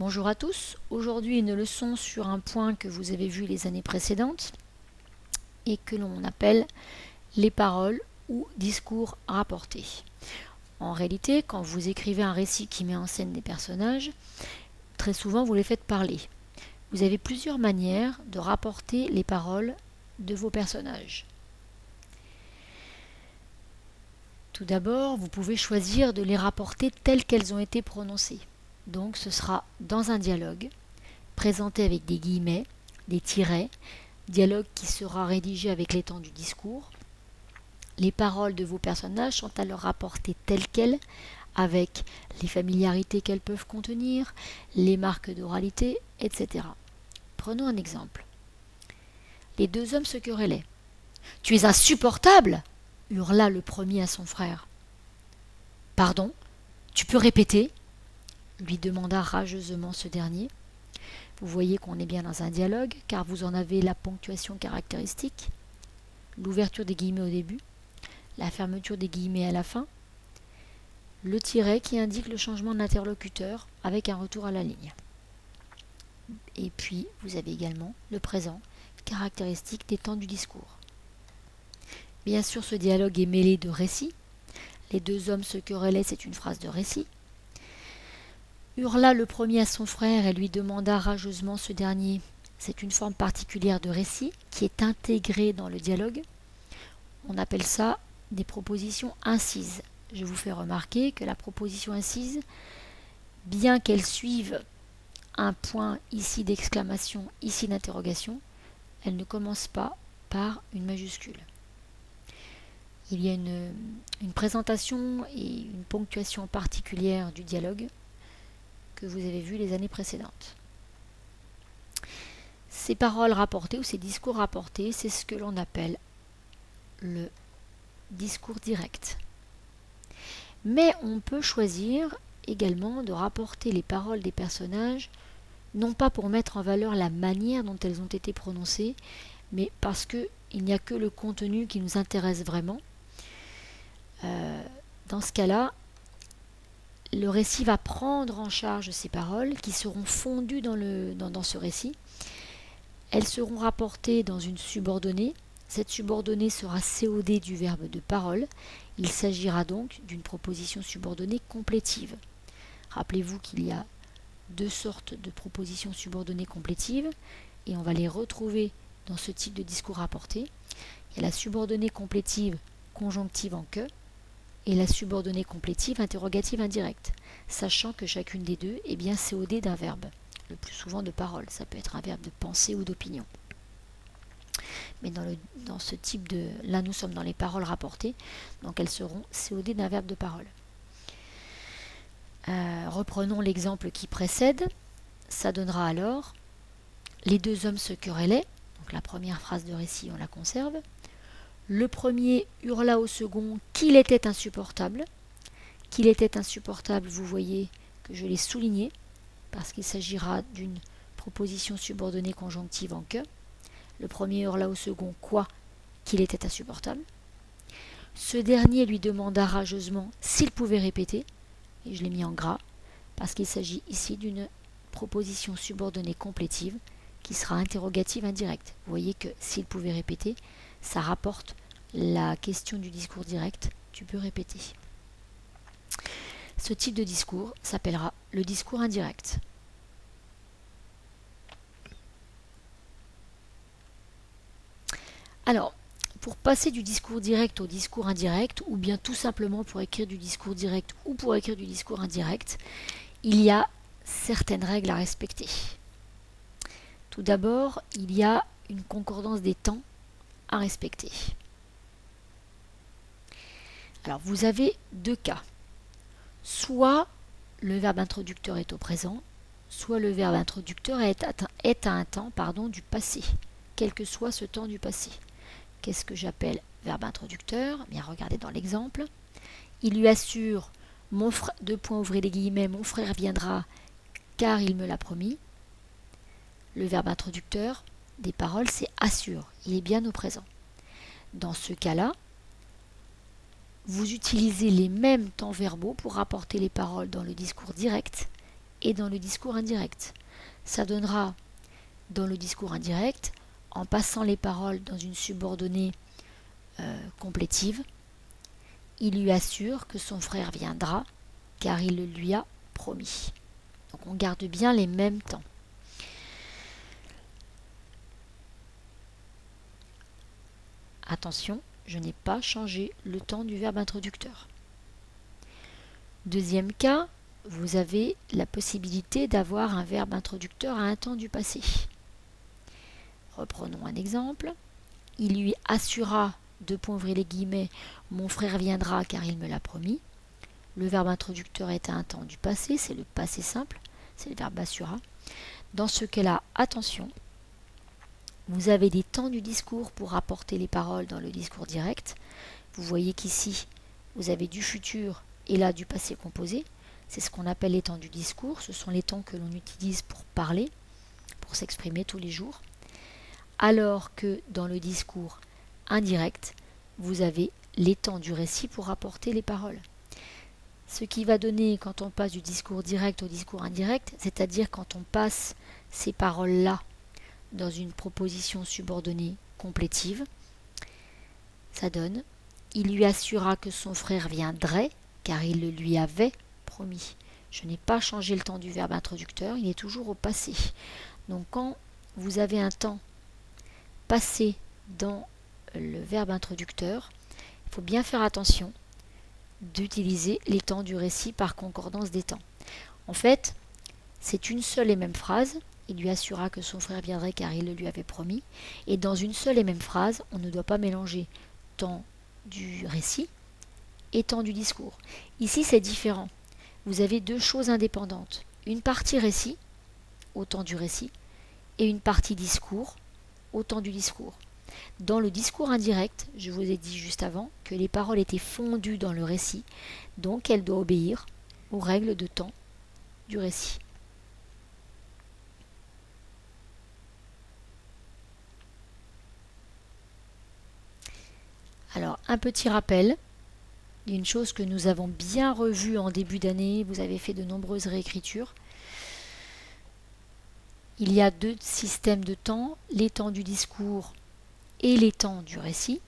Bonjour à tous, aujourd'hui une leçon sur un point que vous avez vu les années précédentes et que l'on appelle les paroles ou discours rapportés. En réalité, quand vous écrivez un récit qui met en scène des personnages, très souvent vous les faites parler. Vous avez plusieurs manières de rapporter les paroles de vos personnages. Tout d'abord, vous pouvez choisir de les rapporter telles qu'elles ont été prononcées. Donc ce sera dans un dialogue, présenté avec des guillemets, des tirets, dialogue qui sera rédigé avec les temps du discours. Les paroles de vos personnages sont alors rapportées telles quelles, avec les familiarités qu'elles peuvent contenir, les marques d'oralité, etc. Prenons un exemple. Les deux hommes se querellaient. « Tu es insupportable !» hurla le premier à son frère. « Pardon, tu peux répéter ?» lui demanda rageusement ce dernier. Vous voyez qu'on est bien dans un dialogue, car vous en avez la ponctuation caractéristique, l'ouverture des guillemets au début, la fermeture des guillemets à la fin, le tiret qui indique le changement d'interlocuteur avec un retour à la ligne. Et puis, vous avez également le présent, caractéristique des temps du discours. Bien sûr, ce dialogue est mêlé de récits. Les deux hommes se querellaient, c'est une phrase de récit. Hurla le premier à son frère et lui demanda rageusement ce dernier. C'est une forme particulière de récit qui est intégrée dans le dialogue. On appelle ça des propositions incises. Je vous fais remarquer que la proposition incise, bien qu'elle suive un point ici d'exclamation, ici d'interrogation, elle ne commence pas par une majuscule. Il y a une présentation et une ponctuation particulière du dialogue que vous avez vu les années précédentes. Ces paroles rapportées ou ces discours rapportés, c'est ce que l'on appelle le discours direct. Mais on peut choisir également de rapporter les paroles des personnages, non pas pour mettre en valeur la manière dont elles ont été prononcées, mais parce qu'il n'y a que le contenu qui nous intéresse vraiment. Dans ce cas-là, le récit va prendre en charge ces paroles qui seront fondues dans ce récit. Elles seront rapportées dans une subordonnée. Cette subordonnée sera COD du verbe de parole. Il s'agira donc d'une proposition subordonnée complétive. Rappelez-vous qu'il y a deux sortes de propositions subordonnées complétives et on va les retrouver dans ce type de discours rapporté. Il y a la subordonnée complétive conjonctive en que et la subordonnée complétive interrogative indirecte, sachant que chacune des deux est bien COD d'un verbe, le plus souvent de parole. Ça peut être un verbe de pensée ou d'opinion. Mais dans ce type de... Là, nous sommes dans les paroles rapportées, donc elles seront COD d'un verbe de parole. Reprenons l'exemple qui précède. Ça donnera alors « Les deux hommes se querellaient ». Donc la première phrase de récit, on la conserve. Le premier hurla au second qu'il était insupportable. Qu'il était insupportable, vous voyez que je l'ai souligné, parce qu'il s'agira d'une proposition subordonnée conjonctive en que. Le premier hurla au second quoi qu'il était insupportable. Ce dernier lui demanda rageusement s'il pouvait répéter, et je l'ai mis en gras, parce qu'il s'agit ici d'une proposition subordonnée complétive qui sera interrogative indirecte. Vous voyez que s'il pouvait répéter, ça rapporte la question du discours direct, tu peux répéter. Ce type de discours s'appellera le discours indirect. Alors, pour passer du discours direct au discours indirect, ou bien tout simplement pour écrire du discours direct ou pour écrire du discours indirect, il y a certaines règles à respecter. Tout d'abord, il y a une concordance des temps à respecter. Alors, vous avez deux cas. Soit le verbe introducteur est au présent, soit le verbe introducteur est à un temps du passé, quel que soit ce temps du passé. Qu'est-ce que j'appelle verbe introducteur? Bien, regardez dans l'exemple. Il lui assure, mon frère, deux points, ouvrez les guillemets, mon frère viendra car il me l'a promis. Le verbe introducteur des paroles, c'est assure. Il est bien au présent. Dans ce cas-là, vous utilisez les mêmes temps verbaux pour rapporter les paroles dans le discours direct et dans le discours indirect. Ça donnera dans le discours indirect, en passant les paroles dans une subordonnée complétive, il lui assure que son frère viendra car il le lui a promis. Donc on garde bien les mêmes temps. Attention, je n'ai pas changé le temps du verbe introducteur. Deuxième cas, vous avez la possibilité d'avoir un verbe introducteur à un temps du passé. Reprenons un exemple. Il lui assura, mon frère viendra car il me l'a promis. Le verbe introducteur est à un temps du passé, c'est le passé simple, c'est le verbe assura. Dans ce cas-là, attention, vous avez des temps du discours pour rapporter les paroles dans le discours direct. Vous voyez qu'ici, vous avez du futur et là du passé composé. C'est ce qu'on appelle les temps du discours. Ce sont les temps que l'on utilise pour parler, pour s'exprimer tous les jours. Alors que dans le discours indirect, vous avez les temps du récit pour rapporter les paroles. Ce qui va donner quand on passe du discours direct au discours indirect, c'est-à-dire quand on passe ces paroles-là dans une proposition subordonnée complétive, ça donne « Il lui assura que son frère viendrait, car il le lui avait promis ». Je n'ai pas changé le temps du verbe introducteur, il est toujours au passé. Donc quand vous avez un temps passé dans le verbe introducteur, il faut bien faire attention d'utiliser les temps du récit par concordance des temps. En fait, c'est une seule et même phrase. Il lui assura que son frère viendrait car il le lui avait promis. Et dans une seule et même phrase, on ne doit pas mélanger temps du récit et temps du discours. Ici, c'est différent. Vous avez deux choses indépendantes. Une partie récit, au temps du récit, et une partie discours, au temps du discours. Dans le discours indirect, je vous ai dit juste avant que les paroles étaient fondues dans le récit, donc elles doivent obéir aux règles de temps du récit. Alors, un petit rappel d'une chose que nous avons bien revue en début d'année, vous avez fait de nombreuses réécritures. Il y a deux systèmes de temps, les temps du discours et les temps du récit.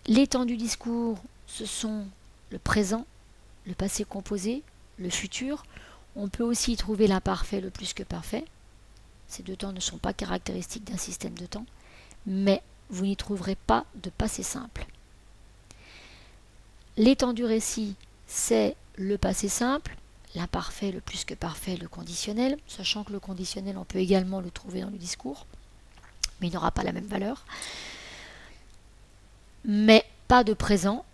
Les temps du discours, ce sont le présent, le passé composé, le futur. On peut aussi y trouver l'imparfait, le plus que parfait. Ces deux temps ne sont pas caractéristiques d'un système de temps, mais vous n'y trouverez pas de passé simple. Les temps du récit, c'est le passé simple, l'imparfait, le plus que parfait, le conditionnel, sachant que le conditionnel, on peut également le trouver dans le discours, mais il n'aura pas la même valeur. Mais pas de présent,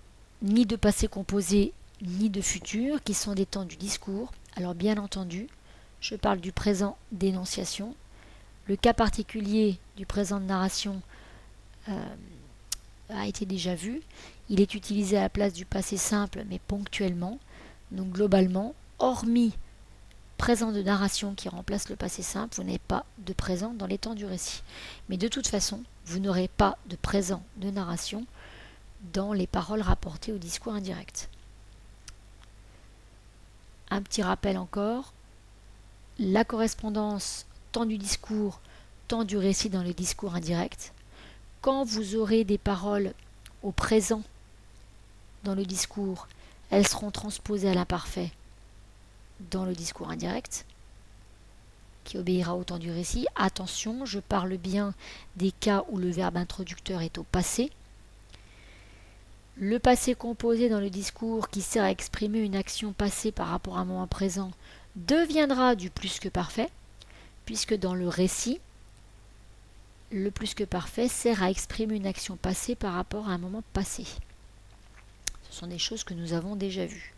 ni de passé composé, ni de futur, qui sont des temps du discours. Alors bien entendu, je parle du présent d'énonciation. Le cas particulier du présent de narration a été déjà vu. Il est utilisé à la place du passé simple, mais ponctuellement. Donc globalement, hormis présent de narration qui remplace le passé simple, vous n'avez pas de présent dans les temps du récit. Mais de toute façon, vous n'aurez pas de présent de narration dans les paroles rapportées au discours indirect. Un petit rappel encore, la correspondance temps du discours, temps du récit dans le discours indirect. Quand vous aurez des paroles au présent dans le discours, elles seront transposées à l'imparfait dans le discours indirect, qui obéira au temps du récit. Attention, je parle bien des cas où le verbe introducteur est au passé. Le passé composé dans le discours qui sert à exprimer une action passée par rapport à un moment présent deviendra du plus que parfait, puisque dans le récit, le plus que parfait sert à exprimer une action passée par rapport à un moment passé. Ce sont des choses que nous avons déjà vues.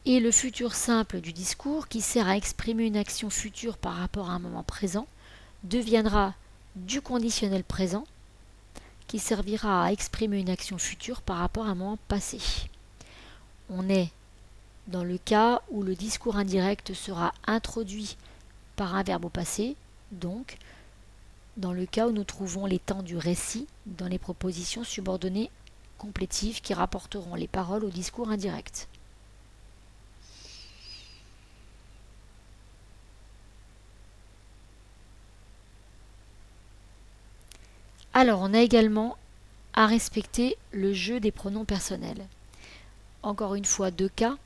Et le futur simple du discours, qui sert à exprimer une action future par rapport à un moment présent, deviendra du conditionnel présent, qui servira à exprimer une action future par rapport à un moment passé. On est dans le cas où le discours indirect sera introduit par un verbe au passé, donc dans le cas où nous trouvons les temps du récit dans les propositions subordonnées complétives qui rapporteront les paroles au discours indirect. Alors, on a également à respecter le jeu des pronoms personnels. Encore une fois, deux cas.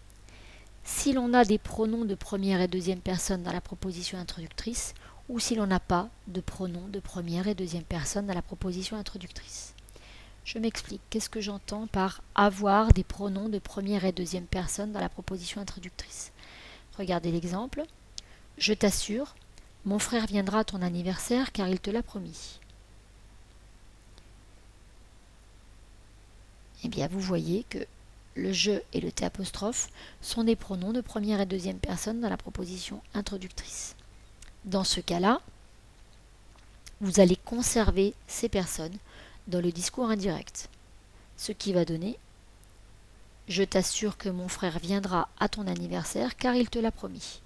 Si l'on a des pronoms de première et deuxième personne dans la proposition introductrice, ou si l'on n'a pas de pronoms de première et deuxième personne dans la proposition introductrice. Je m'explique. Qu'est-ce que j'entends par avoir des pronoms de première et deuxième personne dans la proposition introductrice? Regardez l'exemple. Je t'assure, mon frère viendra à ton anniversaire car il te l'a promis. Eh bien, vous voyez que le je et le t' sont des pronoms de première et deuxième personne dans la proposition introductrice. Dans ce cas-là, vous allez conserver ces personnes dans le discours indirect, ce qui va donner « Je t'assure que mon frère viendra à ton anniversaire car il te l'a promis ».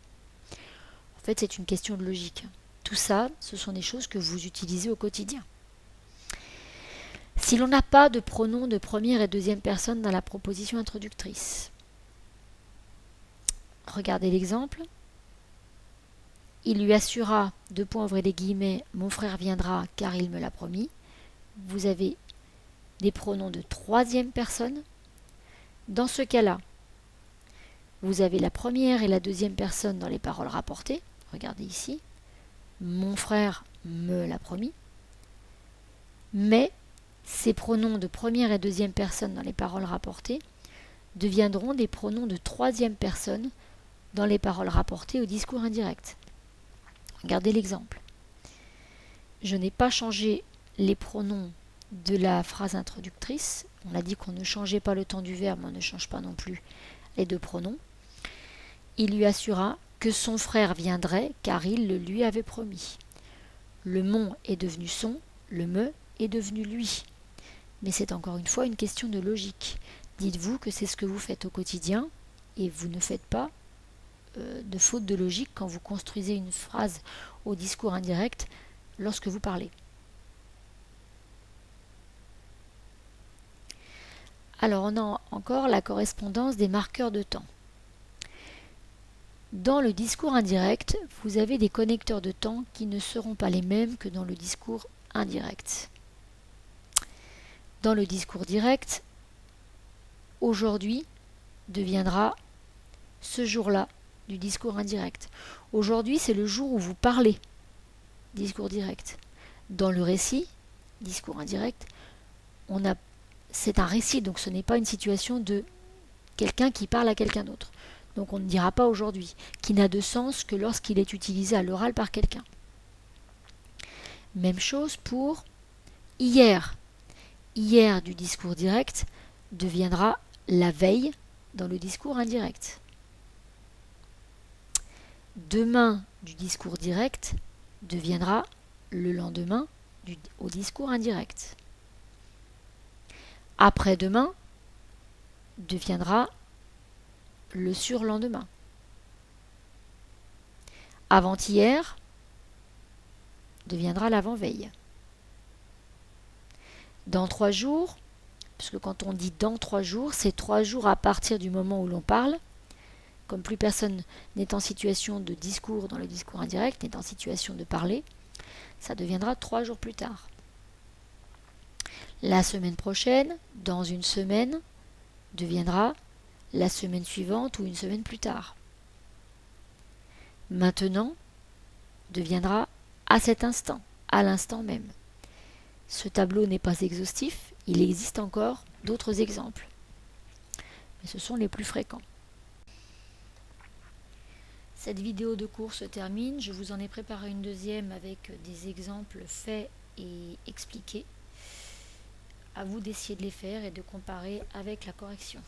En fait, c'est une question de logique. Tout ça, ce sont des choses que vous utilisez au quotidien. Si l'on n'a pas de pronoms de première et deuxième personne dans la proposition introductrice, regardez l'exemple. Il lui assura, ouvrez les guillemets, mon frère viendra car il me l'a promis. Vous avez des pronoms de troisième personne. Dans ce cas-là, vous avez la première et la deuxième personne dans les paroles rapportées. Regardez ici. Mon frère me l'a promis. Mais ces pronoms de première et deuxième personne dans les paroles rapportées deviendront des pronoms de troisième personne dans les paroles rapportées au discours indirect. Regardez l'exemple. Je n'ai pas changé les pronoms de la phrase introductrice. On a dit qu'on ne changeait pas le temps du verbe, mais on ne change pas non plus les deux pronoms. Il lui assura que son frère viendrait car il le lui avait promis. Le mon est devenu son, le me est devenu lui. Mais c'est encore une fois une question de logique. Dites-vous que c'est ce que vous faites au quotidien et vous ne faites pas de faute de logique quand vous construisez une phrase au discours indirect lorsque vous parlez. Alors on a encore la correspondance des marqueurs de temps. Dans le discours indirect, vous avez des connecteurs de temps qui ne seront pas les mêmes que dans le discours indirect. Dans le discours direct, aujourd'hui deviendra ce jour-là du discours indirect. Aujourd'hui, c'est le jour où vous parlez, discours direct. Dans le récit, discours indirect, c'est un récit, donc ce n'est pas une situation de quelqu'un qui parle à quelqu'un d'autre. Donc on ne dira pas aujourd'hui, qui n'a de sens que lorsqu'il est utilisé à l'oral par quelqu'un. Même chose pour hier. Hier du discours direct deviendra la veille dans le discours indirect. Demain du discours direct deviendra le lendemain au discours indirect. Après-demain deviendra le surlendemain. Avant-hier deviendra l'avant-veille. Dans 3 jours, parce que quand on dit dans 3 jours, c'est 3 jours à partir du moment où l'on parle. Comme plus personne n'est en situation de discours dans le discours indirect, n'est en situation de parler, ça deviendra 3 jours plus tard. La semaine prochaine, dans une semaine, deviendra la semaine suivante ou une semaine plus tard. Maintenant deviendra à cet instant, à l'instant même. Ce tableau n'est pas exhaustif, il existe encore d'autres exemples, mais ce sont les plus fréquents. Cette vidéo de cours se termine, je vous en ai préparé une deuxième avec des exemples faits et expliqués. À vous d'essayer de les faire et de comparer avec la correction.